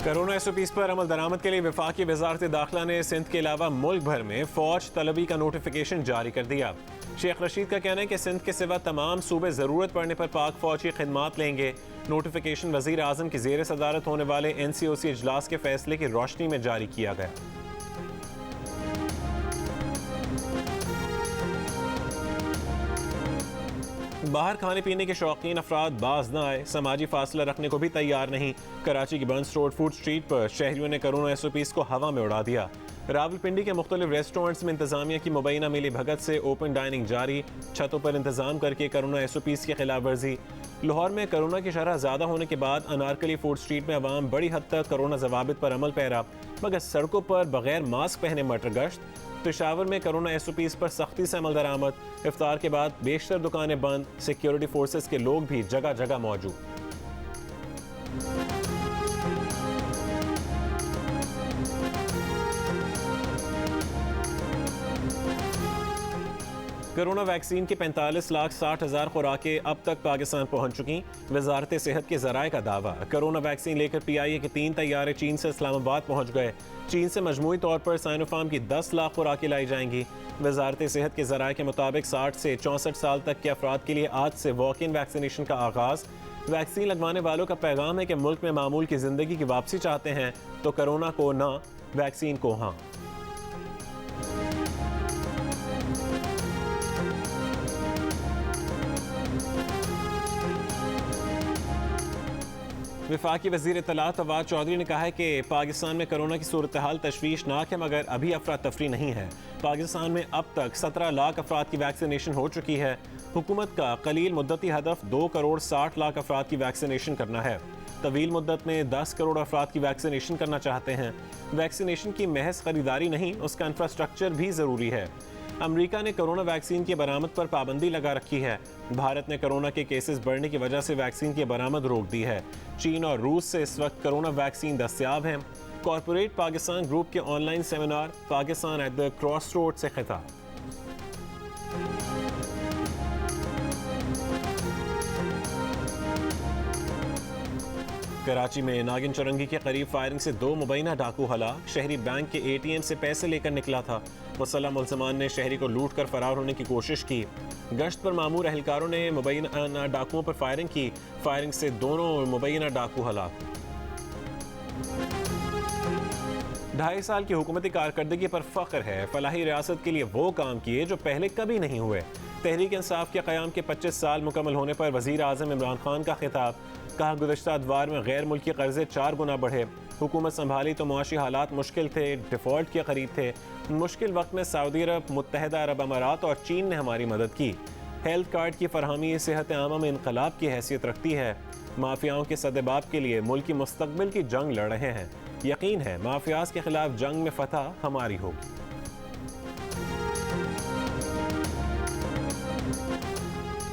Corona SOPs पर अमल दरामद के लिए वफाकी वजारत दाखिला ने सिंध के अलावा मुल्क भर में फौज तलबी का नोटिफिकेशन जारी कर दिया। शेख रशीद का कहना है कि सिंध के सिवा तमाम सूबे ज़रूरत पड़ने पर पाक फौज की खिदमात लेंगे। नोटिफिकेशन वज़ीर आज़म की ज़ेर सदारत होने वाले NCOC इजलास के फैसले की रोशनी में जारी किया गया। बाहर खाने पीने के शौकीन अफराद बाज न आए, समाजी फासला रखने को भी तैयार नहीं। कराची की बंस रोड फूड स्ट्रीट पर शहरियों ने कोरोना SOPs को हवा में उड़ा दिया। रावलपिंडी के मुख्तलिफ रेस्टोरेंट्स में इंतजामिया की मुबैना मिली भगत से ओपन डाइनिंग जारी, छतों पर इंतजाम करके कोरोना SOPs की खिलाफ वर्जी। लाहौर में कोरोना की शरह ज़्यादा होने के बाद अनारकली फूड स्ट्रीट में अवाम बड़ी हद तक कोरोना जवाबित पर अमल पैरा, मगर सड़कों पर बगैर मास्क पहने मटर गश्त। पेशावर में कोरोना SOPs पर सख्ती से अमल दरामद, इफ्तार के बाद बेशतर दुकानें बंद, सिक्योरिटी फोर्सेस के लोग भी जगह जगह मौजूद। कोरोना वैक्सीन की 45,60,000 खुराकें अब तक पाकिस्तान पहुंच चुकी। वजारत सेहत के जराए का दावा, कोरोना वैक्सीन लेकर PIA के 3 तैयारे चीन से इस्लामाबाद पहुंच गए। चीन से मजमूई तौर पर साइनोफार्म की 10 लाख खुराकें लाई जाएंगी। वजारत सेहत के जराए के मुताबिक 60 से 64 साल तक के अफराद के लिए आज से वॉक इन वैक्सीनेशन का आगाज। वैक्सीन लगवाने वालों का पैगाम है कि मुल्क में मामूल की जिंदगी की वापसी चाहते हैं तो कोरोना को ना, वैक्सीन को हाँ। वफाकी वज़ीर इत्तलात फवाद चौधरी ने कहा है कि पाकिस्तान में कोरोना की सूरत हाल तशवीशनाक है, मगर अभी अफरा तफरी नहीं है। पाकिस्तान में अब तक 17 लाख अफराद की वैक्सीनेशन हो चुकी है। हुकूमत का कलील मुद्दती हदफ 2 करोड़ 60 लाख अफराद की वैक्सीनेशन करना है। तवील मुद्दत में 10 करोड़ अफराद की वैक्सीनेशन करना चाहते हैं। वैक्सीनेशन की महज खरीदारी नहीं, उसका इंफ्रास्ट्रक्चर भी ज़रूरी है। अमेरिका ने कोरोना वैक्सीन की बरामद पर पाबंदी लगा रखी है। भारत ने कोरोना के केसेस बढ़ने की वजह से वैक्सीन की बरामद रोक दी है। चीन और रूस से इस वक्त कोरोना वैक्सीन दस्तयाब है। कॉरपोरेट पाकिस्तान ग्रुप के online seminar Pakistan at the cross road से खिताब। कराची में नागिन चौरंगी के करीब फायरिंग से 2 मुबैना डाकू हलाक। शहरी बैंक के ATM से पैसे लेकर निकला था। मुसल्लह मुलजमान ने शहरी को लूट कर फरार होने की कोशिश की। गश्त पर मामूर एहलकारों ने मुबैना डाकुओं पर फायरिंग की। फायरिंग से दोनों मुबैना डाकू हलाक। 2.5 साल की हुकूमती कारकर्दगी पर फख्र है। फलाही रियासत के लिए वो काम किए जो पहले कभी नहीं हुए। तहरीक इंसाफ के क़याम के 25 साल मुकम्मल होने पर वज़ीर आज़म इमरान खान का खिताब। कहा, गुज़श्ता अदवार में गैर मुल्की कर्जे 4 गुना बढ़े। हुकूमत संभाली तो मुआशी हालात मुश्किल थे, डिफ़ॉल्ट के करीब थे। मुश्किल वक्त में सऊदी अरब, मुत्तहिदा अरब अमारात और चीन ने हमारी मदद की। हेल्थ कार्ड की फरहमी सेहत आमा में इनकलाब की हैसियत रखती है। माफियाओं के सदेबाब के लिए मुल्क की मुस्तकबिल की जंग लड़ रहे हैं। यकीन है माफियाज के खिलाफ जंग में फतह हमारी होगी।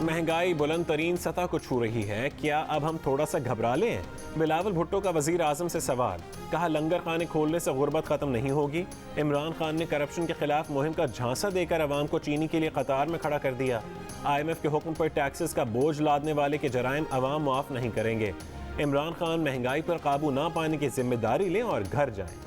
महंगाई बुलंद तरीन सतह को छू रही है, क्या अब हम थोड़ा सा घबरा लें? बिलावल भुट्टो का वजीर आजम से सवाल। कहा, लंगर खाने खोलने से गुर्बत खत्म नहीं होगी। इमरान खान ने करप्शन के खिलाफ मुहिम का झांसा देकर अवाम को चीनी के लिए कतार में खड़ा कर दिया। IMF के हुक्म पर टैक्सेस का बोझ लादने वाले के जराइम अवाम माफ नहीं करेंगे। इमरान खान महंगाई पर काबू ना पाने की जिम्मेदारी लें और घर जाएं।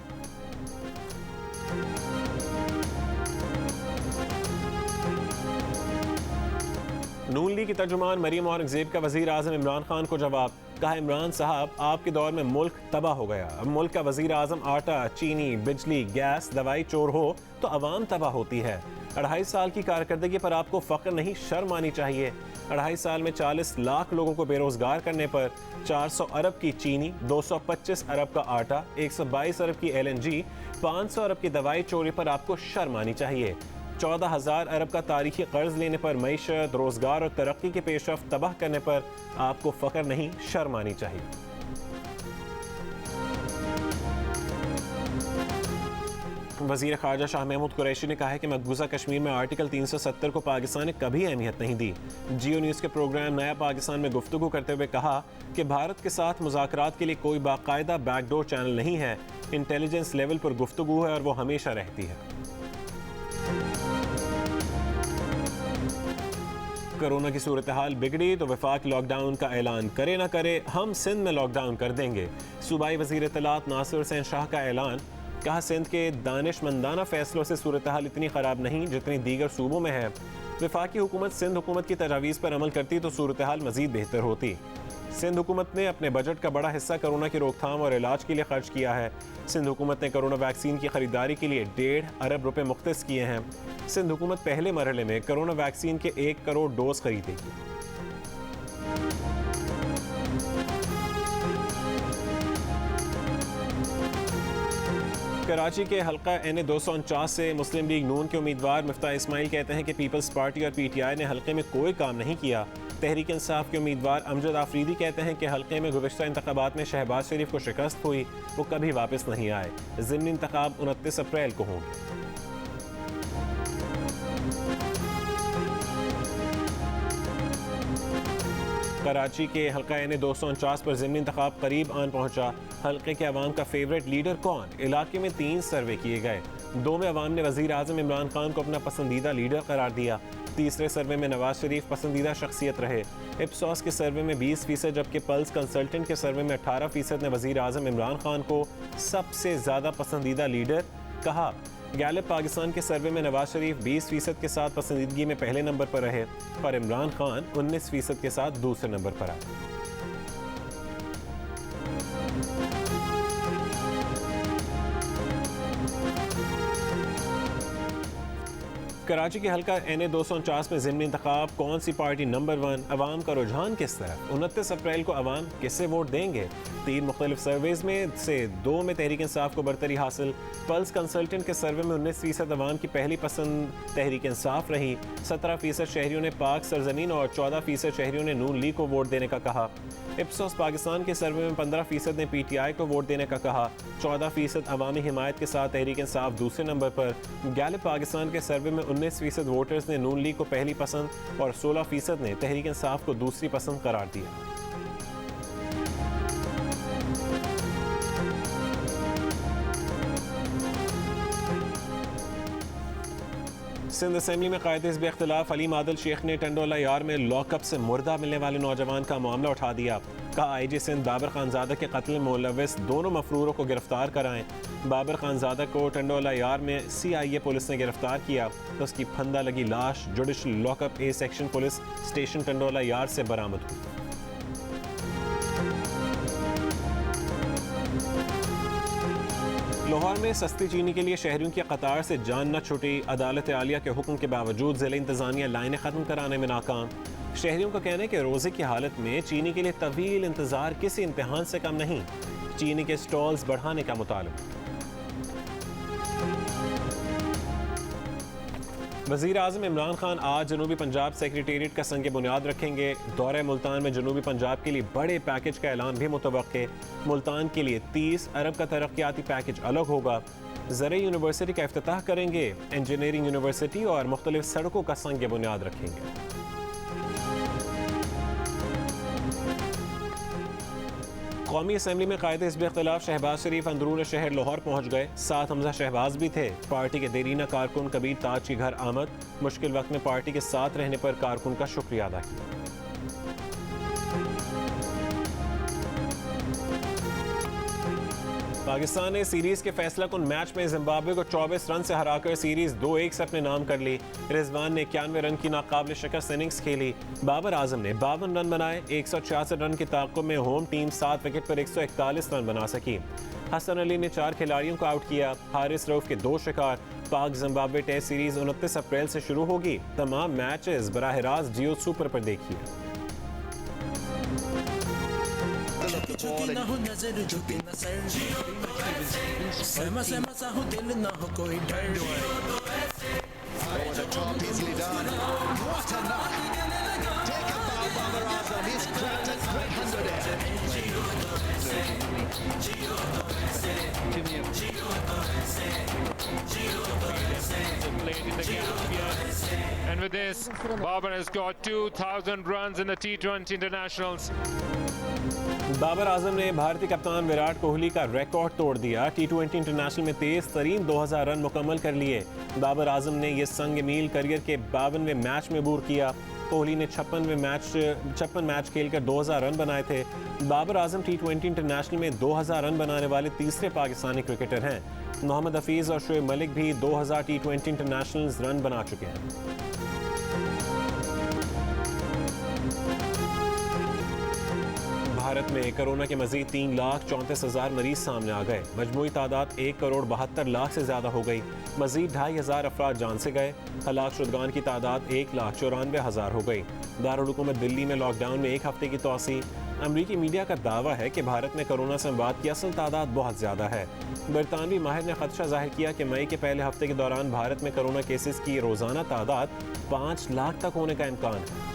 नून लीग की तर्जुमान मरीम औरंगजेब का वजीर आजम इमरान खान को जवाब। कहा, इमरान साहब, आपके दौर में मुल्क तबाह हो गया। अब मुल्क का वजीर आजम आटा, चीनी, बिजली, गैस, दवाई चोर हो तो अवाम तबाह होती है। 2.5 साल की कारकर्दगी पर आपको फख्र नहीं, शर्म आनी चाहिए। 2.5 साल में 40 लाख लोगों को बेरोजगार करने पर 400 अरब की चीनी, 225 अरब का आटा, 122 अरब की LNG, 500 अरब की दवाई चोरी पर आपको शर्म आनी चाहिए। 14,000 अरब का तारीखी कर्ज लेने पर, मईशत, रोजगार और तरक्की के पेशरफ्त तबाह करने पर आपको फख्र नहीं, शर्म आनी चाहिए। वज़ीर ख़ारजा शाह महमूद कुरैशी ने कहा है कि मकबूजा कश्मीर में आर्टिकल 370 को पाकिस्तान ने कभी अहमियत नहीं दी। जियो न्यूज़ के प्रोग्राम नया पाकिस्तान में गुफ्तगू करते हुए कहा कि भारत के साथ मुज़ाकरात के लिए कोई बाकायदा बैकडोर चैनल नहीं है। इंटेलिजेंस लेवल पर गुफ्तगू है और वो हमेशा रहती है। कोरोना की सूरत हाल बिगड़ी तो वफाक लॉकडाउन का ऐलान करे ना करे, हम सिंध में लॉकडाउन कर देंगे। सूबाई वज़ीर इत्तलात नासिर हुसैन शाह का ऐलान। कहा, सिंध के दानिशमंदाना फैसलों से सूरत हाल इतनी ख़राब नहीं जितनी दीगर सूबों में है। वफाकी हुकूमत सिंध हुकूमत की तजावीज़ पर अमल करती तो सूरत हाल मज़ीद बेहतर होती। सिंध हुकूमत ने अपने बजट का बड़ा हिस्सा कोरोना की रोकथाम और इलाज के लिए खर्च किया है। सिंध हुकूमत ने कोरोना वैक्सीन की खरीदारी के लिए 1.5 अरब रुपए मुख्तस किए हैं। सिंध हुकूमत पहले मरहले में कोरोना वैक्सीन के 1 करोड़ डोज खरीदेगी। कराची के हल्का NA 249 से मुस्लिम लीग नून के उम्मीदवार मिफ्ताह इस्माइल कहते हैं कि पीपल्स पार्टी और PTI ने हल्के में कोई काम नहीं किया। तहरीक इंसाफ के उम्मीदवार अमजद आफरीदी कहते हैं कि हल्के में गुज़श्ता इंतखाबात में शहबाज शरीफ को शिकस्त हुई, वो कभी वापस नहीं आए। ज़िमनी इंतखाब 29 अप्रैल को होंगे। कराची के हल्का NA 249 पर ज़िमनी इंतखाब करीब आन पहुंचा। हल्के के अवाम का फेवरेट लीडर कौन? इलाके में 3 सर्वे किए गए। 2 में अवाम ने वज़ीर आज़म इमरान खान को अपना पसंदीदा लीडर करार दिया। तीसरे सर्वे में नवाज शरीफ पसंदीदा शख्सियत रहे। इप्सॉस के सर्वे में 20%, जबकि पल्स कंसल्टेंट के सर्वे में 18% ने वज़ीर आज़म इमरान खान को सबसे ज़्यादा पसंदीदा लीडर कहा। गैलप पाकिस्तान के सर्वे में नवाज शरीफ 20% के साथ पसंदीदगी में पहले नंबर पर रहे और इमरान खान 19% के साथ दूसरे नंबर पर आए। कराची के हल्का NA 249 में ज़िमनी इंतखाब, कौन सी पार्टी नंबर 1, अवाम का रुझान किस तरफ? 29 अप्रैल को अवाम किससे वोट देंगे? 3 मुख्तलिफ सर्वेज में से 2 में तहरीक इंसाफ को बरतरी हासिल। पल्स कंसल्टेंट के सर्वे में 19% अवाम की पहली पसंद तहरीक इंसाफ रही। 17% शहरियों ने पाक सरजमीन और 14% शहरियों ने नून लीग को वोट देने का कहा। इप्सोस पाकिस्तान के सर्वे में 15% ने PTI को वोट देने का कहा। 14% अवामी हिमायत के साथ तहरीक इंसाफ दूसरे नंबर पर। गैलप पाकिस्तान के सर्वे में 19% वोटर्स ने नून लीग को पहली पसंद और 16% ने तहरीक इंसाफ को दूसरी पसंद करार दिया। सिंध असेंबली में कायदे हिज़्ब इख्तिलाफ हलीम आदिल शेख ने टंडोला यार में लॉकअप से मुर्दा मिलने वाले नौजवान का मामला उठा दिया। कहा, IG सिंध बाबर खानजादा के कत्ल में मुलव्वस दोनों मफरूरों को गिरफ्तार कराएं। बाबर खानजादा को टंडोला यार में CIA पुलिस ने गिरफ्तार किया तो उसकी फंदा लगी लाश judicial lockup A section police station टंडोला यार से बरामद हुई। लाहौर में सस्ती चीनी के लिए शहरियों की कतार से जान न छुटी। अदालत आलिया के हुक्म के बावजूद ज़िला इंतज़ामिया लाइनें ख़त्म कराने में नाकाम। शहरियों का कहना है कि रोज़े की हालत में चीनी के लिए तवील इंतज़ार किसी इम्तिहान से कम नहीं। चीनी के स्टॉल्स बढ़ाने का मुतालबा। वज़ीर आज़म इमरान खान आज जनूबी पंजाब सेक्रेटेरिएट का संग बुनियाद रखेंगे। दौरे मुल्तान में जनूबी पंजाब के लिए बड़े पैकेज का ऐलान भी मुतवक्के। मुल्तान के लिए 30 अरब का तरक्याती पैकेज अलग होगा। ज़रे यूनिवर्सिटी का इफ्तिताह करेंगे। इंजीनियरिंग यूनिवर्सिटी और मुख्तलिफ सड़कों का संग बुनियाद रखेंगे। कौमी असम्बली में कायदे हिज़्ब इख्तिलाफ शहबाज शरीफ अंदरून शहर लाहौर पहुँच गए। साथ हमजा शहबाज भी थे। पार्टी के देरीना कारकुन कबीर ताज के घर आमद। मुश्किल वक्त में पार्टी के साथ रहने पर कारकुन का शुक्रिया अदा किया। पाकिस्तान ने सीरीज के फैसला कुन मैच में जिम्बाब्वे को 24 रन से हराकर सीरीज 2-1 से अपने नाम कर ली। रिजवान ने 91 रन की नाकाबिल शिकस्त इनिंग्स खेली। बाबर आजम ने 52 रन बनाए। 166 रन की ताक़ुब में होम टीम 7 विकेट पर 141 रन बना सकी। हसन अली ने 4 खिलाड़ियों को आउट किया। हारिस रऊफ के 2 शिकार। पाक जिम्बाब्वे टेस्ट सीरीज 29 अप्रैल से शुरू होगी। तमाम मैचेस बराह रास्त जियो सुपर पर देखिए। झुकी ना हो नजर झुकी ना सर सहमा सहमा सा हो दिल ना हो कोई डर The top easily done. What a knock. Taken by Babar Azam. He's cracked at 300 Played in the gap here. And with this, Babar has got 2,000 runs in the T20 internationals. Babar Azam ने भारतीय कप्तान विराट कोहली का रिकॉर्ड तोड़ दिया। T20 international में तेज तरीन 2000 run मुकम्मल कर लिए। बाबर आजम ने यह संग मील करियर के 52वें मैच में बूर किया। कोहली ने 56 मैच खेलकर 2000 रन बनाए थे। बाबर आजम T20 इंटरनेशनल में 2000 रन बनाने वाले तीसरे पाकिस्तानी क्रिकेटर हैं। मोहम्मद हफीज और शोएब मलिक भी 2000 T20 इंटरनेशनल रन बना चुके हैं। भारत में कोरोना के मजीद 3,34,000 मरीज सामने आ गए। मजमूई तादाद 1,72,00,000 से ज़्यादा हो गई। मजीद 2,500 अफराद जान से गए। हलाक शुदगान की तादाद 1,94,000 हो गई। दारुल हुकूमत दिल्ली में लॉकडाउन में 1 हफ्ते की तोसी। अमरीकी मीडिया का दावा है कि भारत में कोरोना से मवात की असल तादाद बहुत ज़्यादा है। बरतानवी माहिर ने खदशा जाहिर किया कि मई के पहले हफ्ते के दौरान भारत में कोरोना केसेस की रोज़ाना तादाद 5 लाख तक होने का इम्कान है।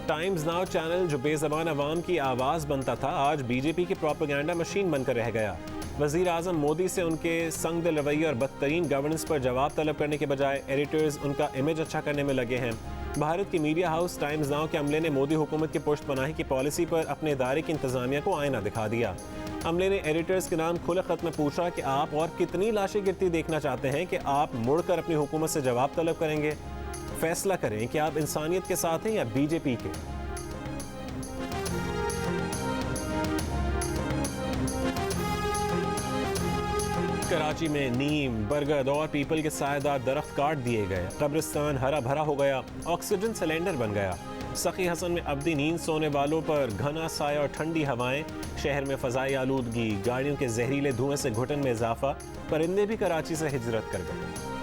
टाइम्स नाउ चैनल जो बेज़बान अवाम की आवाज़ बनता था, आज बीजेपी की प्रोपेगेंडा मशीन बनकर रह गया। वज़ीर आज़म मोदी से उनके संगदिल रवैये और बदतरीन गवर्नेंस पर जवाब तलब करने के बजाय एडिटर्स उनका इमेज अच्छा करने में लगे हैं। भारत की मीडिया हाउस टाइम्स नाउ के अमले ने मोदी हुकूमत की पुश्त पनाही की पॉलिसी पर अपने इदारे की इंतज़ामिया को आईना दिखा दिया। अमले ने एडिटर्स के नाम खुले खत में पूछा कि आप और कितनी लाशें गिरती देखना चाहते हैं कि आप मुड़कर अपनी हुकूमत से जवाब तलब करेंगे। फैसला करें कि आप इंसानियत के साथ हैं या बीजेपी के। कराची में नीम, बरगद और पीपल के सायेदार दरख्त काट दिए गए। कब्रिस्तान हरा भरा हो गया, ऑक्सीजन सिलेंडर बन गया। सखी हसन में अब्दी नींद सोने वालों पर घना साया और ठंडी हवाएं। शहर में फ़ज़ाई आलूदगी, गाड़ियों के जहरीले धुएं से घुटन में इजाफा। परिंदे भी कराची से हिजरत कर गए।